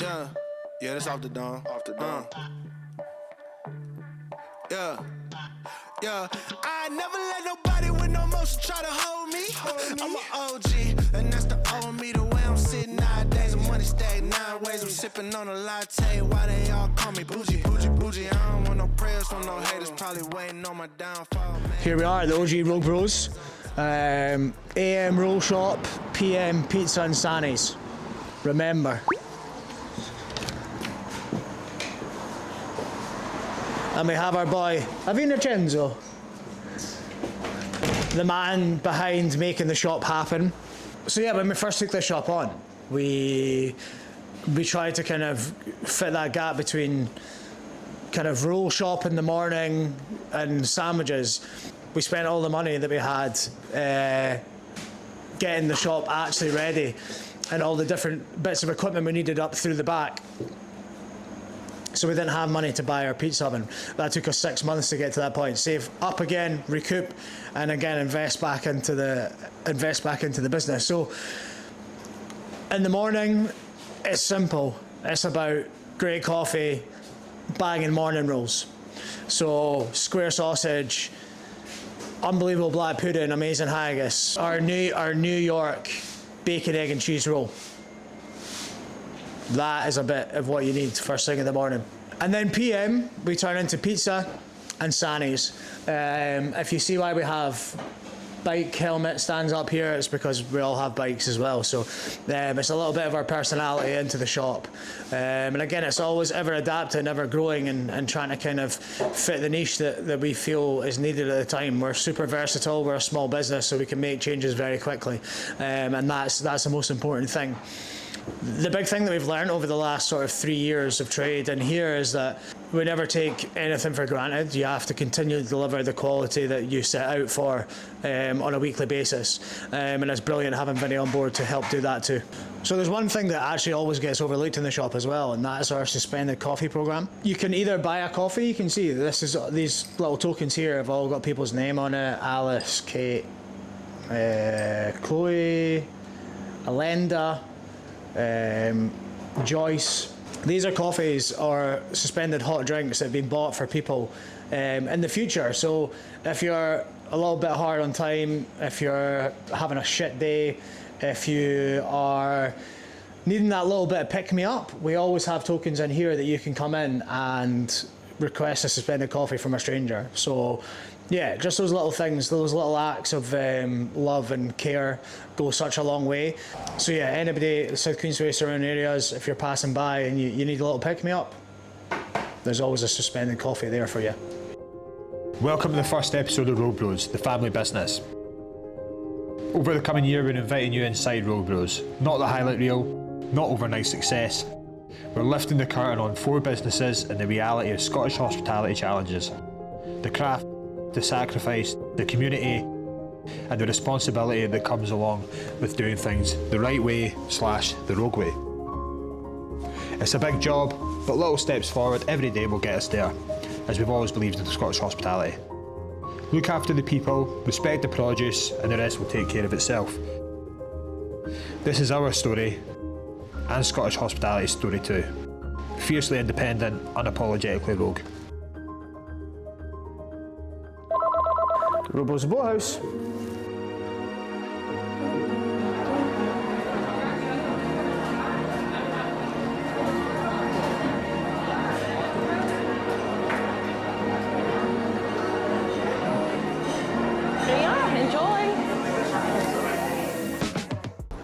Yeah, that's off the dome. Off the dome. Yeah. I never let nobody with no motion try to hold me. I'm an OG, and that's the old me. The way I'm sitting nowadays, the money stacked 9 ways. I'm sipping on a latte. Why they all call me bougie? I don't want no prayers from no haters. Probably waiting on my downfall. Man. Here we are at the OG Rogue Bros. AM roll shop, PM pizza and Sannies. Remember. And we have our boy, Vincenzo, the man behind making the shop happen. So yeah, when we first took the shop on, we tried to kind of fit that gap between kind of roll shop in the morning and sandwiches. We spent all the money that we had getting the shop actually ready and all the different bits of equipment we needed up through the back. So we didn't have money to buy our pizza oven. That took us 6 months to get to that point. Save up again, recoup, and again invest back into the business. So in the morning, it's simple. It's about great coffee, banging morning rolls. So square sausage, unbelievable black pudding, amazing haggis. Our New York bacon, egg and cheese roll. That is a bit of what you need first thing in the morning. And then PM, we turn into pizza and Sannies. If you see why we have bike helmet stands up here, it's because we all have bikes as well. So it's a little bit of our personality into the shop. And again, it's always ever adapting, ever growing and trying to kind of fit the niche that we feel is needed at the time. We're super versatile, we're a small business, so we can make changes very quickly. And that's the most important thing. The big thing that we've learned over the last sort of 3 years of trade in here is that we never take anything for granted. You have to continue to deliver the quality that you set out for on a weekly basis. And it's brilliant having Vinny on board to help do that too. So there's one thing that actually always gets overlooked in the shop as well, and that's our suspended coffee program. You can either buy a coffee, you can see these little tokens here have all got people's name on it. Alice, Kate, Chloe, Alenda, Joyce. These are coffees or suspended hot drinks that have been bought for people in the future. So if you're a little bit hard on time, if you're having a shit day, if you are needing that little bit of pick-me-up, we always have tokens in here that you can come in and request a suspended coffee from a stranger. So yeah, just those little things, those little acts of love and care go such a long way. So yeah, anybody, South Queensway surrounding areas, if you're passing by and you need a little pick-me-up, there's always a suspended coffee there for you. Welcome to the first episode of Rogue Bros, the family business. Over the coming year, we're inviting you inside Rogue Bros. Not the highlight reel, not overnight success. We're lifting the curtain on 4 businesses and the reality of Scottish hospitality challenges. The craft, the sacrifice, the community, and the responsibility that comes along with doing things the right way / the rogue way. It's a big job, but little steps forward every day will get us there, as we've always believed in Scottish hospitality. Look after the people, respect the produce, and the rest will take care of itself. This is our story, and Scottish hospitality's story too. Fiercely independent, unapologetically rogue. Rogue Bros Boathouse.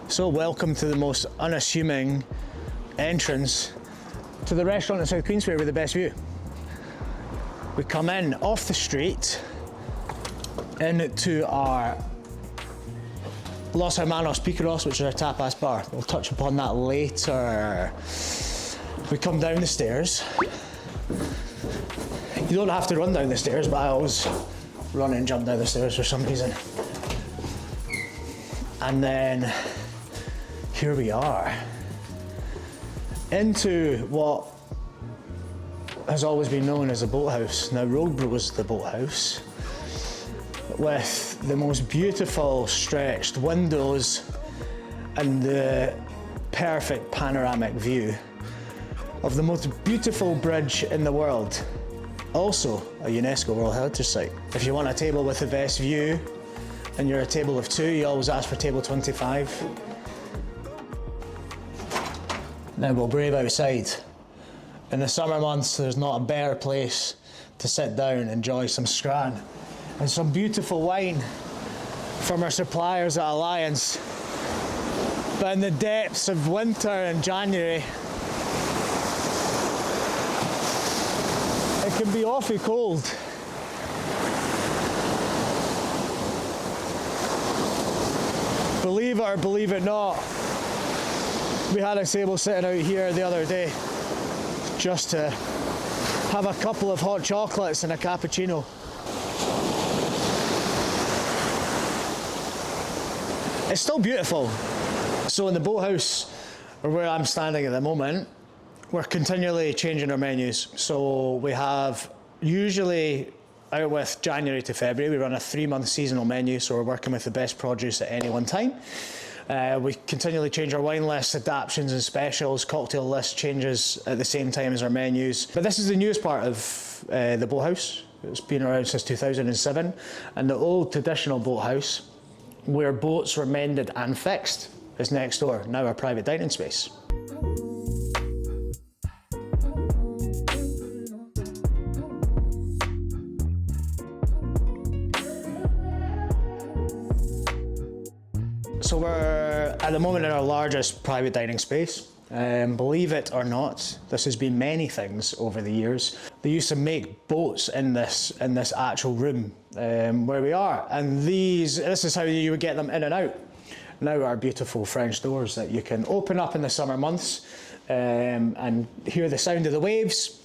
So welcome to the most unassuming entrance to the restaurant in South Queensway with the best view. We come in off the street into our Los Hermanos Picaros, which is our tapas bar. We'll touch upon that later. We come down the stairs. You don't have to run down the stairs, but I always run and jump down the stairs for some reason. And then here we are into what has always been known as a boathouse. Now, Rogue Bros the boathouse, with the most beautiful stretched windows and the perfect panoramic view of the most beautiful bridge in the world. Also a UNESCO World Heritage Site. If you want a table with the best view and you're a table of 2, you always ask for table 25. Now we'll brave outside. In the summer months, there's not a better place to sit down and enjoy some scran and some beautiful wine from our suppliers at Alliance. But in the depths of winter in January, it can be awfully cold. Believe it or believe it not, we had a table sitting out here the other day just to have a couple of hot chocolates and a cappuccino. It's still beautiful. So in the boathouse, or where I'm standing at the moment, we're continually changing our menus. So we have usually out with January to February, we run a 3-month seasonal menu, so we're working with the best produce at any one time. We continually change our wine lists, adaptions and specials, cocktail list changes at the same time as our menus. But this is the newest part of the boathouse. It's been around since 2007, and the old traditional boathouse, where boats were mended and fixed, is next door, now our private dining space. So we're at the moment in our largest private dining space. Believe it or not, this has been many things over the years. They used to make boats in this actual room where we are, and this is how you would get them in and out. Now our beautiful French doors that you can open up in the summer months and hear the sound of the waves.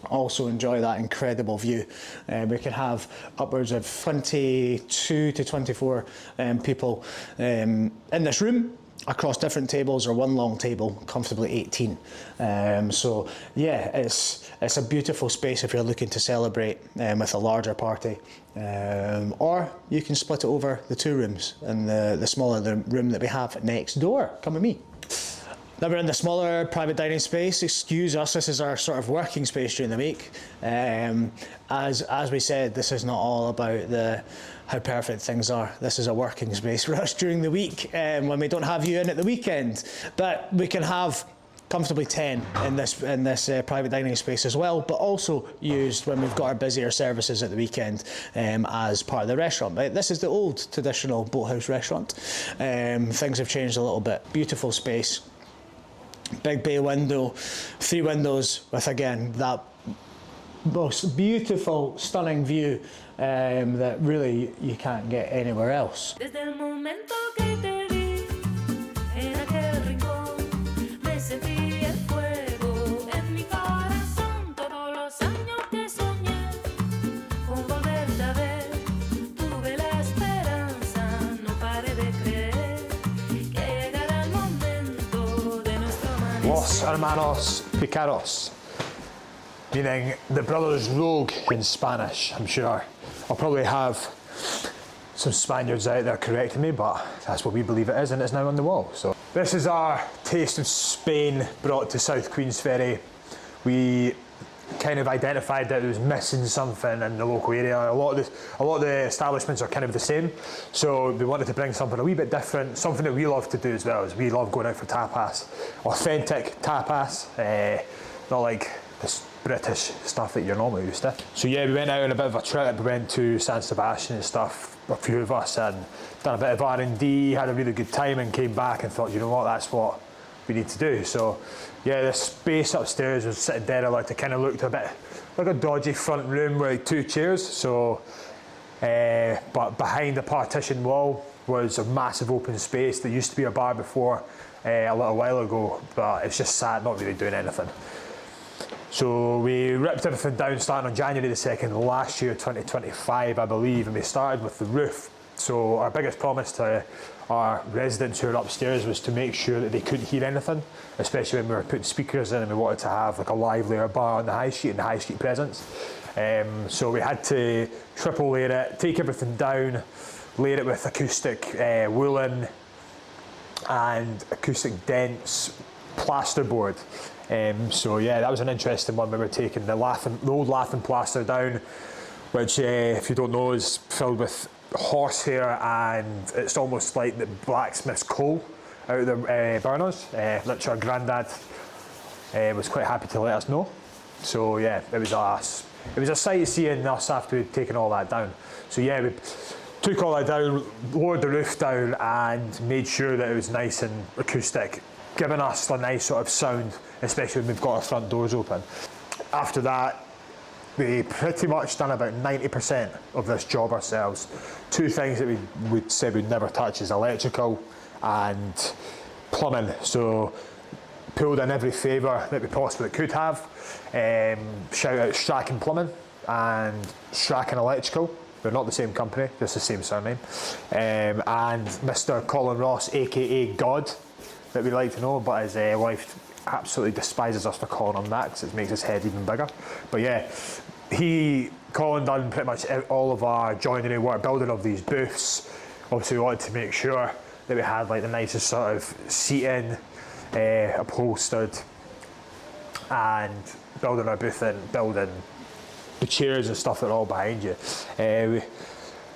Also enjoy that incredible view. We can have upwards of 22 to 24 people in this room across different tables, or one long table, comfortably 18. So yeah, it's a beautiful space if you're looking to celebrate with a larger party. Or you can split it over the 2 rooms and the smaller room that we have next door. Come with me. Now we're in the smaller private dining space. Excuse us, this is our sort of working space during the week. As we said, this is not all about how perfect things are. This is a working space for us during the week when we don't have you in at the weekend. But we can have comfortably 10 in this private dining space as well, but also used when we've got our busier services at the weekend as part of the restaurant. But this is the old traditional boathouse restaurant. Things have changed a little bit. Beautiful space. Big bay window, 3 windows with, again, that most beautiful, stunning view that really you can't get anywhere else. Los hermanos picaros, meaning the brothers rogue in Spanish, I'm sure. I'll probably have some Spaniards out there correcting me, but that's what we believe it is, and it's now on the wall. So this is our taste of Spain brought to South Queensferry. We kind of identified that it was missing something in the local area. A lot of the establishments are kind of the same, so we wanted to bring something a wee bit different, something that we love to do as well. Is we love going out for tapas, authentic tapas, not like this British stuff that you're normally used to. So yeah, we went out on a bit of a trip. We went to San Sebastian and stuff, a few of us, and done a bit of R&D, had a really good time, and came back and thought, you know what, that's what we need to do. So yeah, the space upstairs was sitting derelict. It kind of looked a bit like a dodgy front room with 2 chairs. So, but behind the partition wall was a massive open space. There used to be a bar before a little while ago, but it's just sat, not really doing anything. So we ripped everything down starting on January the 2nd last year, 2025, I believe, and we started with the roof. So our biggest promise to our residents who are upstairs was to make sure that they couldn't hear anything, especially when we were putting speakers in and we wanted to have like a livelier bar on the high street and the high street presence. So we had to triple layer it, take everything down, layer it with acoustic woolen and acoustic dents, plasterboard. So yeah, that was an interesting one. We were taking the old lath plaster down, which if you don't know is filled with horsehair, and it's almost like the blacksmith's coal out of the burners. Literally our granddad was quite happy to let us know. So yeah, it was a sight seeing us after we'd taken all that down. So yeah, we took all that down, lowered the roof down, and made sure that it was nice and acoustic, giving us a nice sort of sound, especially when we've got our front doors open. After that, we pretty much done about 90% of this job ourselves. Two things that we would say we'd never touch is electrical and plumbing. So pulled in every favour that we possibly could have. Shout out Strachan Plumbing and Strachan Electrical. They're not the same company, just the same surname. And Mr. Colin Ross, aka God, that we like to know, but his wife absolutely despises us for calling him that because it makes his head even bigger. But yeah, Colin done pretty much all of our joinery work, building of these booths. Obviously we wanted to make sure that we had like the nicest sort of seating, upholstered, and building our booth and building the chairs and stuff that are all behind you.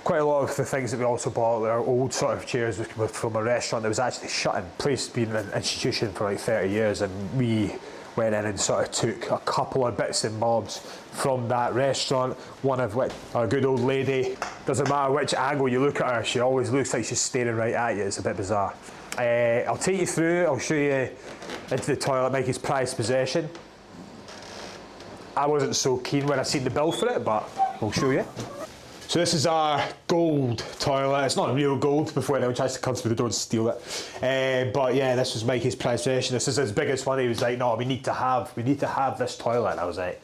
Quite a lot of the things that we also bought were old sort of chairs from a restaurant that was actually shutting. Place being an institution for like 30 years, and we went in and sort of took a couple of bits and bobs from that restaurant, one of which, our good old lady, doesn't matter which angle you look at her, she always looks like she's staring right at you. It's a bit bizarre. I'll take you through, I'll show you into the toilet, Mikey's prized possession. I wasn't so keen when I seen the bill for it, but we'll show you. So this is our gold toilet. It's not real gold before anyone tries to come through the door and steal it. But yeah, this was Mikey's prized possession. This is his biggest one. He was like, no, we need to have this toilet. And I was like,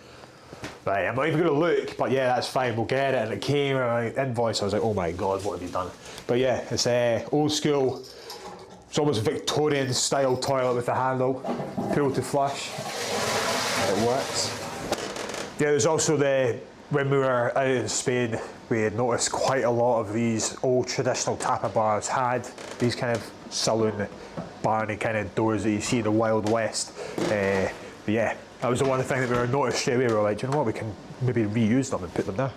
right, I'm not even gonna look, but yeah, that's fine, we'll get it. And it came and I invoice, I was like, oh my God, what have you done? But yeah, it's old school. It's almost a Victorian style toilet with a handle, pull to flush. It works. Yeah, there's also when we were out in Spain, we had noticed quite a lot of these old traditional tapa bars had these kind of saloon, barny kind of doors that you see in the Wild West. But yeah, that was the one thing that we were noticed straight away. We were like, do you know what, we can maybe reuse them and put them there.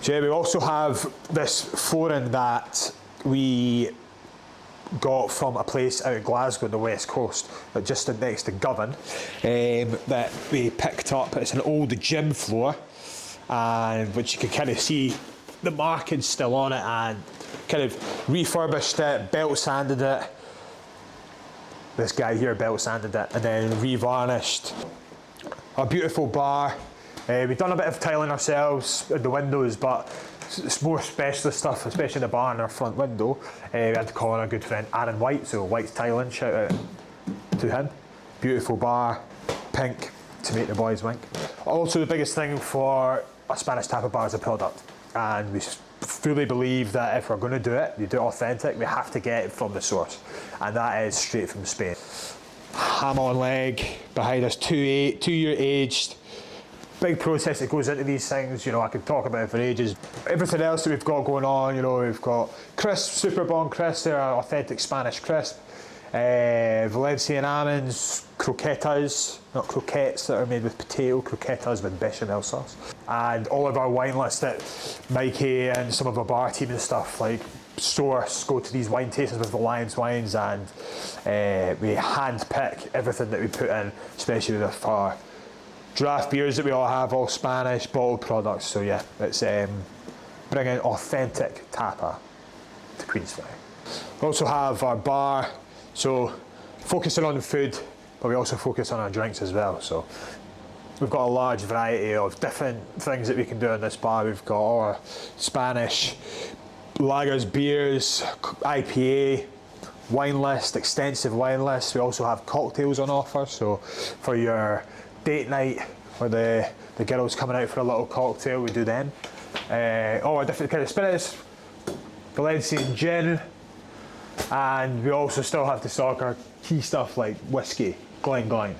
So yeah, we also have this flooring that we got from a place out of Glasgow on the west coast, just next to Govan, that we picked up. It's an old gym floor, and which you can kind of see the markings still on it, and kind of refurbished it, belt sanded it. This guy here belt sanded it, and then revarnished. A beautiful bar. We've done a bit of tiling ourselves in the windows, but it's more specialist stuff, especially in the bar and our front window. We had to call on our good friend Aaron White, so White's Tiling, shout out to him. Beautiful bar, pink, to make the boys wink. Also the biggest thing for a Spanish tapa bar is the product, and we fully believe that if we're going to do it, you do it authentic, we have to get it from the source, and that is straight from Spain. Ham on leg behind us, 2-year aged. Big process that goes into these things, you know, I could talk about it for ages. Everything else that we've got going on, you know, we've got crisp, super bon crisp, they're authentic Spanish crisp. Valencian almonds, croquetas, not croquettes that are made with potato, croquetas with bechamel sauce. And all of our wine lists that Mikey and some of our bar team and stuff like source, go to these wine tastings with Alliance Wines, and we hand pick everything that we put in, especially with our draft beers that we all have, all Spanish, bottled products. So yeah, it's bringing authentic tapa to Queensferry. We also have our bar, so focusing on the food, but we also focus on our drinks as well. So we've got a large variety of different things that we can do in this bar. We've got our Spanish lagers, beers, IPA, wine list, extensive wine list. We also have cocktails on offer, so for your date night or the girls coming out for a little cocktail, we do them. All our different kind of spirits, Valencian gin, and we also still have to stock our key stuff like whiskey, Glen.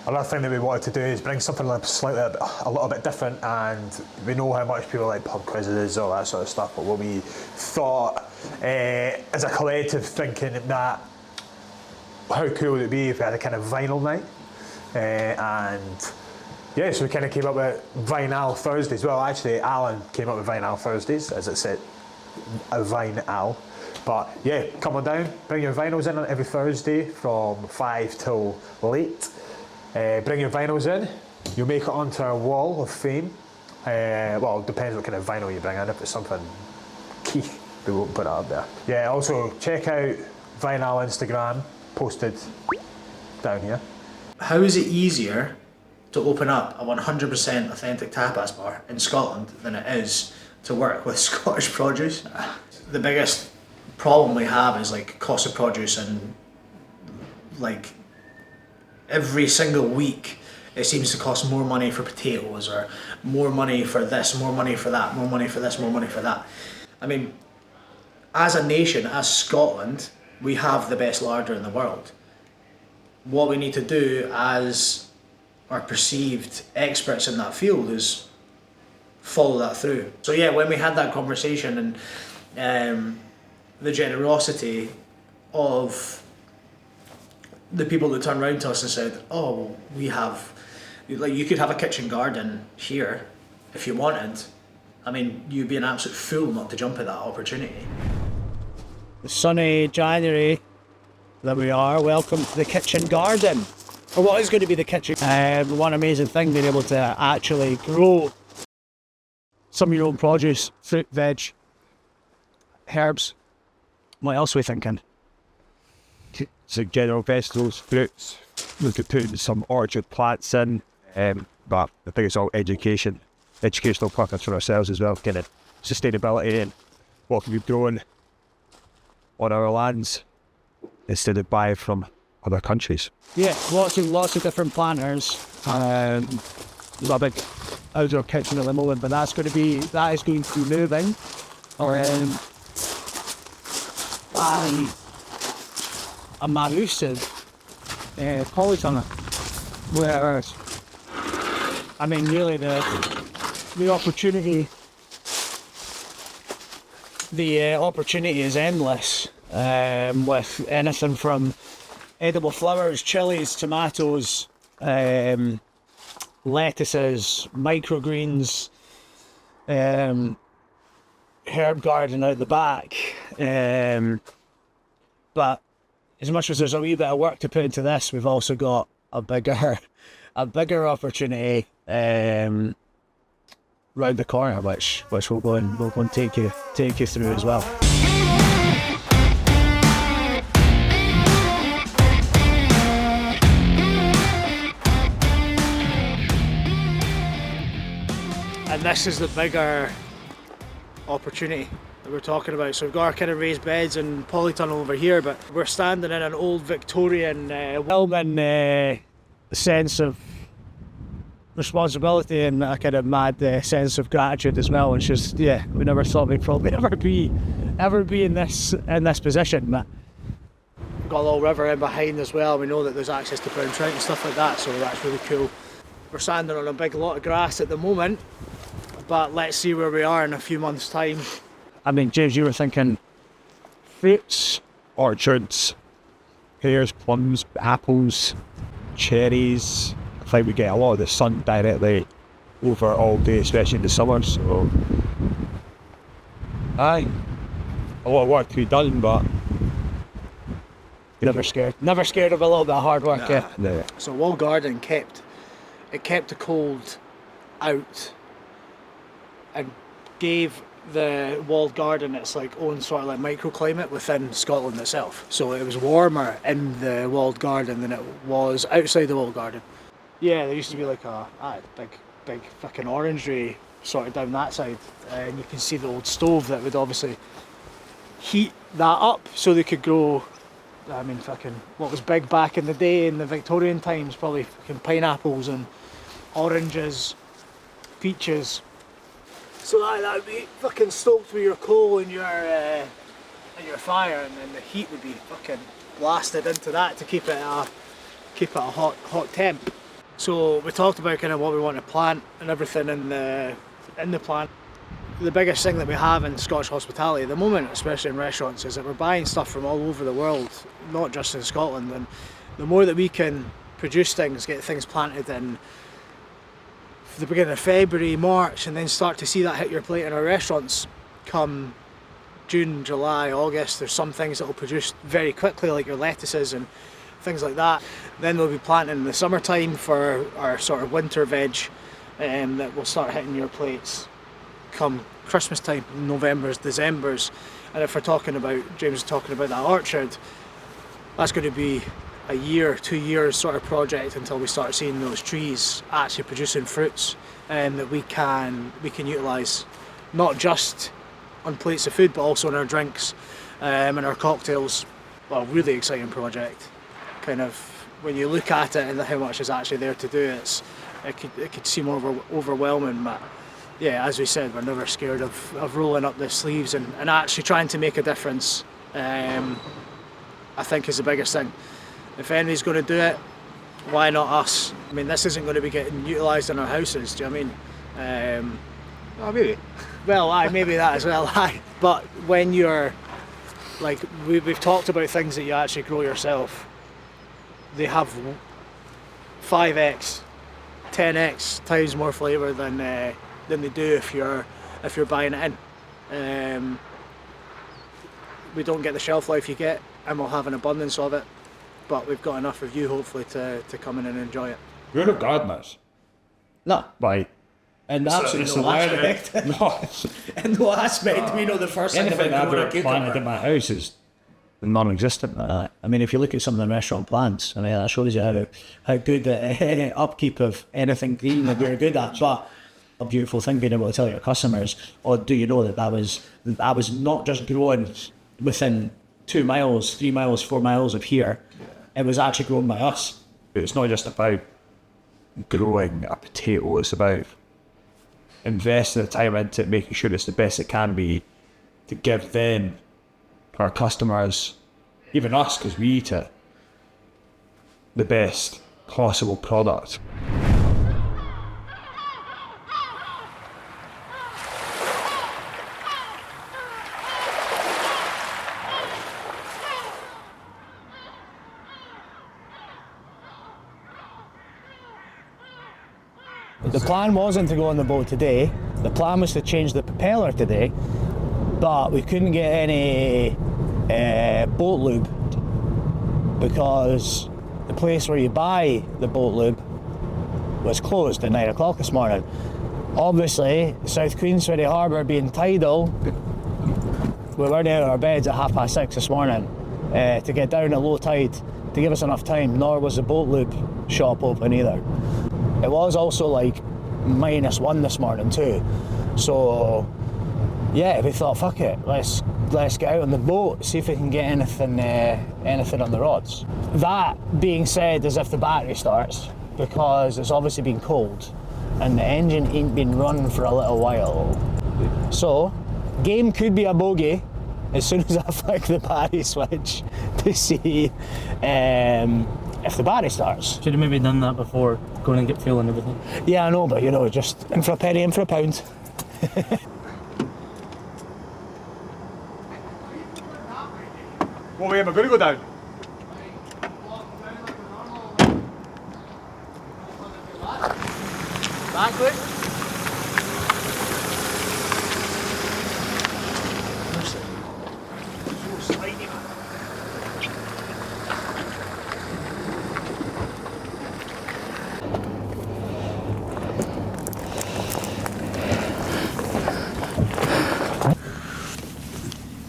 Another thing that we wanted to do is bring something a little bit different, and we know how much people like pub quizzes, all that sort of stuff, but what we thought as a collective thinking that how cool would it be if we had a kind of vinyl night? And yeah, so we kind of came up with Vinyl Thursdays. Well, actually, Alan came up with Vinyl Thursdays, as it said, a vinyl. But yeah, come on down, bring your vinyls in every Thursday from 5 till late. Bring your vinyls in, you'll make it onto our wall of fame. Well, it depends what kind of vinyl you bring in. If it's something key, we won't put it up there. Yeah, also check out Vinyl Instagram, posted down here. How is it easier to open up a 100% authentic tapas bar in Scotland than it is to work with Scottish produce? The biggest problem we have is like cost of produce, and like every single week it seems to cost more money for potatoes, or more money for this, more money for that, more money for this, more money for that. I mean, as a nation, as Scotland, we have the best larder in the world. What we need to do as our perceived experts in that field is follow that through. So yeah, when we had that conversation, and the generosity of the people that turned around to us and said, oh, well, we have, like, you could have a kitchen garden here if you wanted. I mean, you'd be an absolute fool not to jump at that opportunity. The sunny January that we are, welcome to the kitchen garden. Or what is going to be the kitchen. One amazing thing, being able to actually grow some of your own produce, fruit, veg, herbs. What else are we thinking? So general vegetables, fruits, look at putting some orchard plants in, but I think it's all educational purpose for ourselves as well, kind of sustainability and what can be grown on our lands instead of buying from other countries. Yeah, lots of different planters. There's a big outdoor kitchen at the moment, but that is going to be moving. A massive polytunnel, where I mean, really the opportunity is endless, with anything from edible flowers, chilies, tomatoes, lettuces, microgreens, herb garden out the back. But as much as there's a wee bit of work to put into this, we've also got a bigger opportunity round the corner, which we'll go and take you through as well. And this is the bigger opportunity that we're talking about. So we've got our kind of raised beds and polytunnel over here, but we're standing in an old Victorian Wellman sense of responsibility and a kind of mad sense of gratitude as well. And it's just, yeah, we never thought we'd probably ever be in this position. But we've got a little river in behind as well. We know that there's access to brown trout and stuff like that, so that's really cool. We're standing on a big lot of grass at the moment, but let's see where we are in a few months' time. I mean, James, you were thinking fruits, Orchards, pears, plums, apples, cherries. I think we get a lot of the sun directly over all day, especially in the summer, so aye, a lot of work to be done, but never scared of a little bit of hard work. Nah. Yeah. Yeah. So wall garden kept the cold out and gave the walled garden its like own sort of like microclimate within Scotland itself. So it was warmer in the walled garden than it was outside the walled garden. Yeah, there used to be like a big fucking orangery sort of down that side, and you can see the old stove that would obviously heat that up so they could grow. I mean, fucking what was big back in the day in the Victorian times, probably fucking pineapples and oranges, peaches. So that would be fucking stoked with your coal and your fire, and then the heat would be fucking blasted into that to keep it a hot temp. So we talked about kind of what we want to plant and everything in the plant. the biggest thing that we have in Scottish hospitality at the moment, especially in restaurants, is that we're buying stuff from all over the world, not just in Scotland. And the more that we can produce things, get things planted in the beginning of February, March, and then start to see that hit your plate in our restaurants come June, July, August, there's some things that will produce very quickly, like your lettuces and things like that. Then we'll be planting in the summertime for our sort of winter veg, that will start hitting your plates come Christmas time, Novembers, Decembers. And if we're talking about, James was talking about that orchard, that's going to be a year, 2 years sort of project until we start seeing those trees actually producing fruits that we can utilise, not just on plates of food but also in our drinks and our cocktails. Well, really exciting project. Kind of when you look at it and how much is actually there to do, it could seem overwhelming, but yeah, as we said, we're never scared of rolling up the sleeves and actually trying to make a difference. I think is the biggest thing. If anybody's going to do it, why not us? I mean, this isn't going to be getting utilised in our houses, do you know what I mean? Oh, maybe. Well, aye, maybe that as well, aye. But when you're, like, we've talked about things that you actually grow yourself, they have 5x, 10x times more flavour than they do if you're buying it in. We don't get the shelf life you get, and we'll have an abundance of it, but we've got enough of you hopefully to come in and enjoy it. We're not gardeners. No. Right. And absolutely no aspect. No. In no aspect, we know the first thing Anything about I've growing a ever planted in cucumber. my house is non-existent. I mean, if you look at some of the restaurant plants, I mean, that shows you how good the upkeep of anything green that we're good at. But a beautiful thing being able to tell your customers, or do you know that was not just growing within 2 miles, 3 miles, 4 miles of here. It was actually grown by us. It's not just about growing a potato, it's about investing the time into it, making sure it's the best it can be to give them, our customers, even us, because we eat it, the best possible product. The plan wasn't to go on the boat today. The plan was to change the propeller today, but we couldn't get any boat lube because the place where you buy the boat lube was closed at 9 o'clock this morning. Obviously, South Queensferry Harbour being tidal, we weren't out of our beds at 6:30 this morning to get down at low tide to give us enough time, nor was the boat lube shop open either. It was also like -1 this morning too. So yeah, we thought, fuck it, let's get out on the boat, see if we can get anything on the rods. That being said, as if the battery starts, because it's obviously been cold and the engine ain't been running for a little while. So game could be a bogey as soon as I flick the battery switch to see if the battery starts. Should have maybe done that before going and get fuel and everything. Yeah, I know, but you know, just in for a penny, in for a pound. What way am I going to go down? Backward.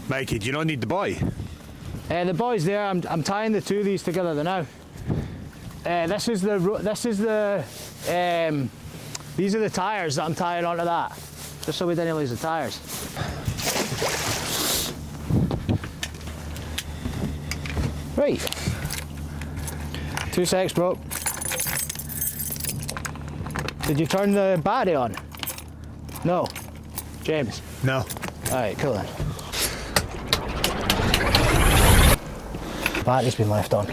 Mikey, do you not need the buoy? The boy's there. I'm tying the two of these together now. These are the tyres that I'm tying onto that, just so we didn't lose the tyres. Right. 2 secs, bro. Did you turn the battery on? No. James? No. Alright, cool then. Battery's been left on.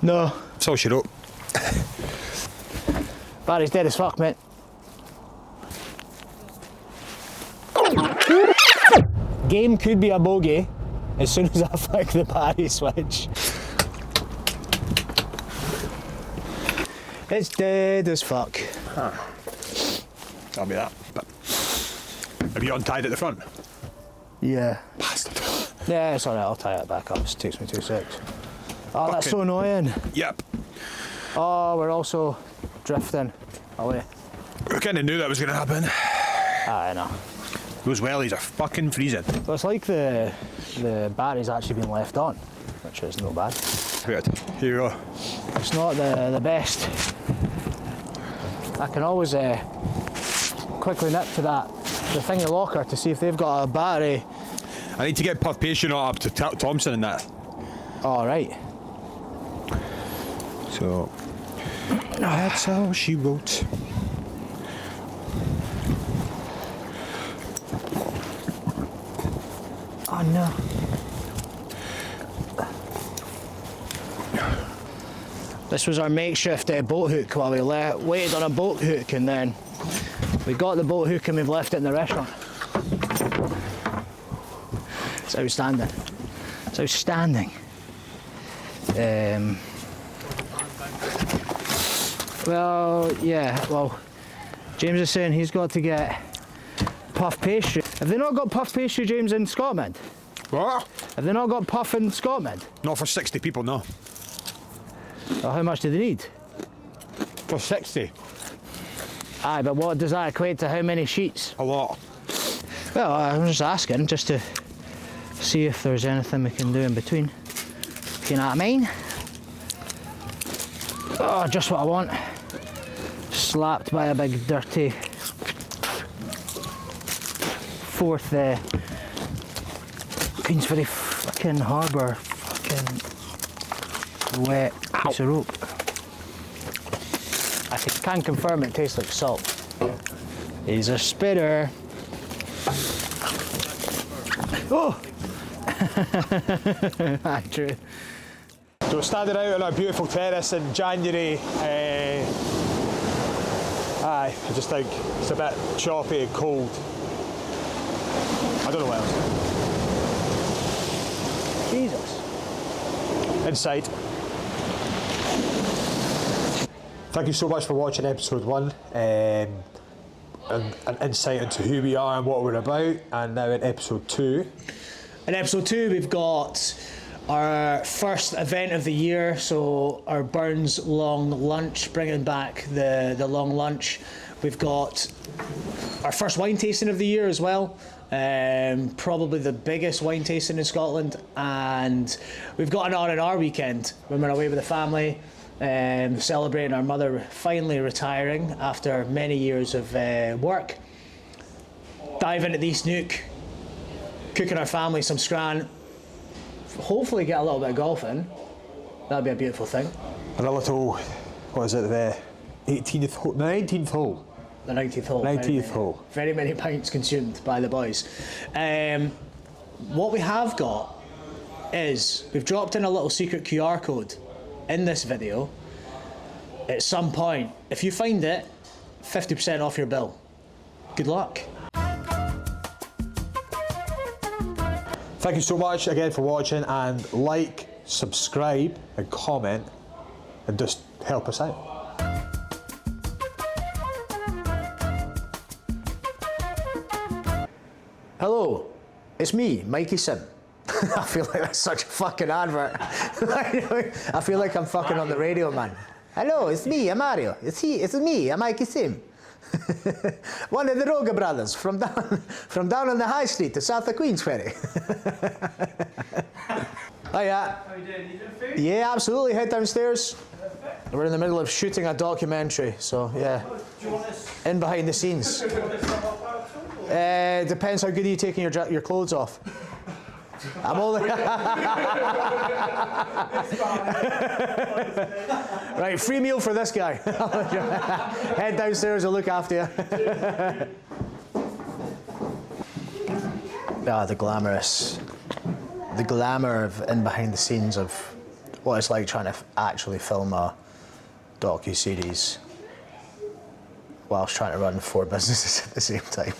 No. So she wrote. Battery's dead as fuck, mate. Game could be a bogey as soon as I flick the party switch. It's dead as fuck. Tell me that. But have you untied at the front? Yeah. Bastard. Yeah, it's alright, I'll tie it back up. It takes me 2 seconds. Oh, that's so annoying. Yep. Oh, we're also drifting away. We kind of knew that was going to happen. I know. Those wellies are fucking freezing. Well, it's like the battery's actually been left on, which is no bad. Good. Here you go. It's not the best. I can always quickly nip to the thingy locker to see if they've got a battery. I need to get puff pastry not up to Thompson and that. All right. So that's how she wrote. Oh no. This was our makeshift boat hook while we waited on a boat hook, and then we got the boat hook and we've left it in the restaurant. It's outstanding. It's outstanding. Well, yeah, well, James is saying he's got to get puff pastry. Have they not got puff pastry, James, in Scotland? What? Have they not got puff in Scotland? Not for 60 people, no. Well, how much do they need? For 60. Aye, but what does that equate to how many sheets? A lot. Well, I'm just asking, just to see if there's anything we can do in between. You know what I mean? Oh, just what I want. Slapped by a big dirty fourth Queensferry fucking harbour fucking wet piece of rope. I can confirm it tastes like salt. He's a spitter. Oh! True. So we're standing out on our beautiful terrace in January. I just think it's a bit choppy and cold. I don't know what else. Jesus. Inside. Thank you so much for watching episode 1. And an insight into who we are and what we're about. And now in episode 2. In episode 2, we've got our first event of the year, so our Burns long lunch, bringing back the long lunch. We've got our first wine tasting of the year as well, probably the biggest wine tasting in Scotland, and we've got an R&R weekend when we're away with the family, celebrating our mother finally retiring after many years of work. Dive into the East Nook, cooking our family some scran, hopefully get a little bit of golf in. That'd be a beautiful thing. And a little, what is it, the 18th hole, the 19th hole. The 19th hole. 19th hole. Very many pints consumed by the boys. What we have got is, we've dropped in a little secret QR code in this video. At some point, if you find it, 50% off your bill. Good luck. Thank you so much again for watching, and like, subscribe and comment and just help us out. Hello, it's me, Mikey Sim. I feel like that's such a fucking advert. I feel like I'm fucking on the radio, man. Hello, it's me, I'm Mario. It's me, I'm Mikey Sim. One of the Roga brothers from down on the high street to south of Queensferry. Oh yeah. How you doing? You doing food? Yeah, absolutely. Head downstairs. We're in the middle of shooting a documentary, so yeah. Do you want this? In behind the scenes. Depends how good are you taking your clothes off. I'm only right. Free meal for this guy. Head downstairs. I'll look after you. The glamour of in behind the scenes of what it's like trying to actually film a docu-series whilst trying to run 4 businesses at the same time.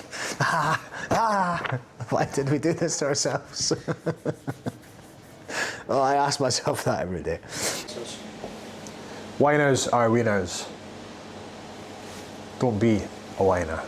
Why did we do this to ourselves? Well, I ask myself that every day. Whiners are winners. Don't be a whiner.